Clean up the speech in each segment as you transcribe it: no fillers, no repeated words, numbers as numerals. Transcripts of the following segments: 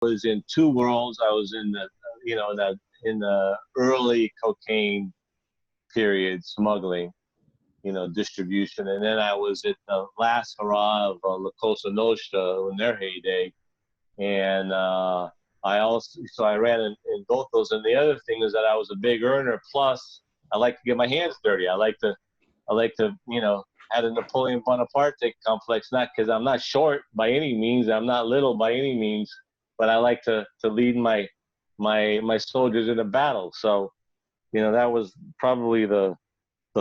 was in two worlds. I was in the, in the early cocaine period, smuggling, distribution. And then I was at the last hurrah of La Cosa Nostra in their heyday. And I ran in both those. And the other thing is that I was a big earner. Plus, I like to get my hands dirty. I like to, had a Napoleon Bonaparte complex, not because I'm not short by any means. I'm not little by any means, but I like to lead my soldiers in a battle. So, that was probably the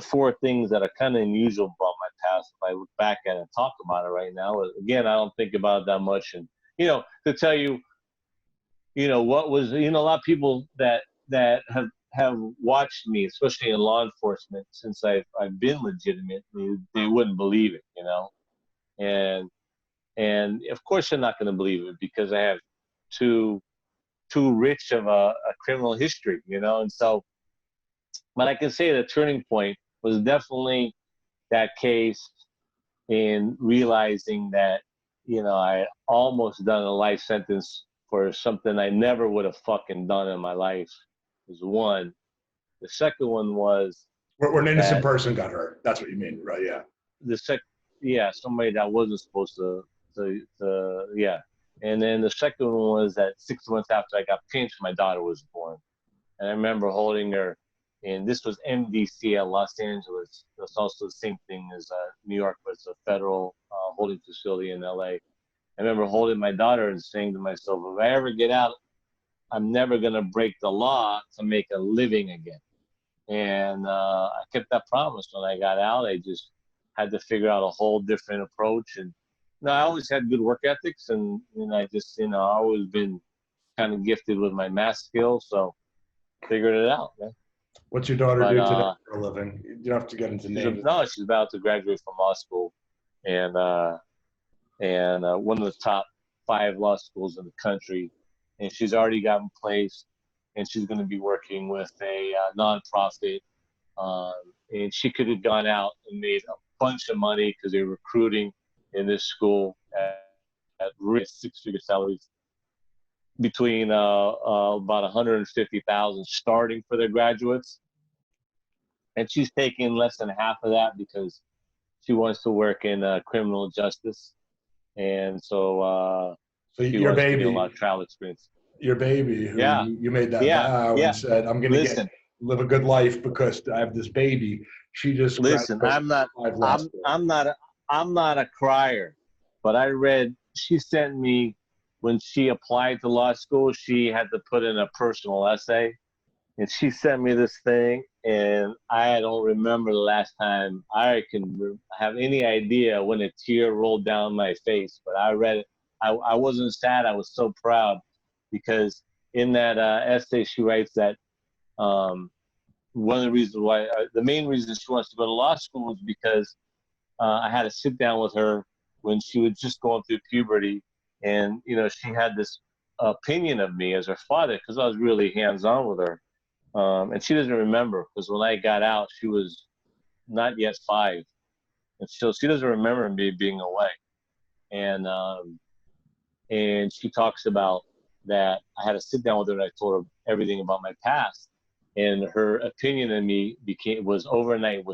four things that are kind of unusual about my past. If I look back at it and talk about it right now, again, I don't think about it that much. And, to tell you, what was, a lot of people that have watched me, especially in law enforcement, since I've been legitimate, they wouldn't believe it, and of course they're not going to believe it because I have too rich of a criminal history, and so, but I can say the turning point was definitely that case in realizing that, I almost done a life sentence for something I never would have fucking done in my life. Was one. The second one was where an innocent person got hurt. That's what you mean, right? Yeah. Somebody that wasn't supposed to, yeah. And then the second one was that 6 months after I got pinched, my daughter was born. And I remember holding her, and this was MDC at Los Angeles. It's also the same thing as New York, but it's a federal holding facility in LA. I remember holding my daughter and saying to myself, if I ever get out, I'm never going to break the law to make a living again. And I kept that promise when I got out. I just had to figure out a whole different approach. And I always had good work ethics, and I just, always been kind of gifted with my math skills. So figured it out, man. What's your daughter do today for a living? You don't have to get into names. No, she's about to graduate from law school, and one of the top 5 law schools in the country. And she's already gotten placed, and she's going to be working with a nonprofit. And she could have gone out and made a bunch of money because they're recruiting in this school at really 6-figure salaries, between about 150,000 starting for their graduates. And she's taking less than half of that because she wants to work in criminal justice. And so your baby, a lot of travel experience. Your baby, who you made that vow and said, I'm going to live a good life because I have this baby. She just listen. I'm not a crier, but I read. She sent me, when she applied to law school, she had to put in a personal essay, and she sent me this thing, and I don't remember the last time I can have any idea when a tear rolled down my face. But I read it. I wasn't sad. I was so proud, because in that essay she writes that one of the reasons why, the main reason she wants to go to law school is because I had to sit down with her when she was just going through puberty, and she had this opinion of me as her father because I was really hands-on with her, and she doesn't remember because when I got out she was not yet 5, and so she doesn't remember me being away, and she talks about that I had to sit down with her and I told her everything about my past, and her opinion of me was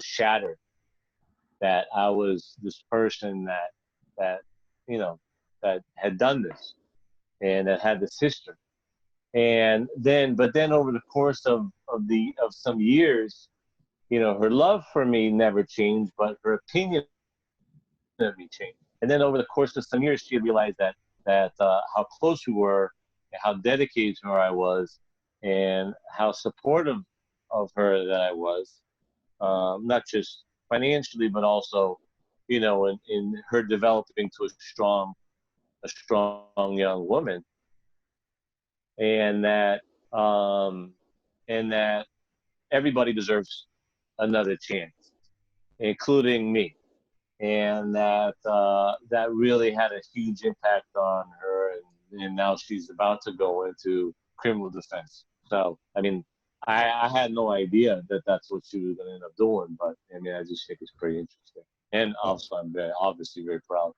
shattered, that I was this person that had done this and that had this history. But then over the course of some years, her love for me never changed, but her opinion of me changed. And then over the course of some years, she realized that how close we were, and how dedicated to her I was, and how supportive of her that I was, not just financially, but also, in her developing to a strong young woman, and that everybody deserves another chance, including me, and that really had a huge impact on her, and now she's about to go into criminal defense. So, I mean, I had no idea that that's what she was going to end up doing, but I mean, I just think it's pretty interesting. And also, I'm obviously very proud.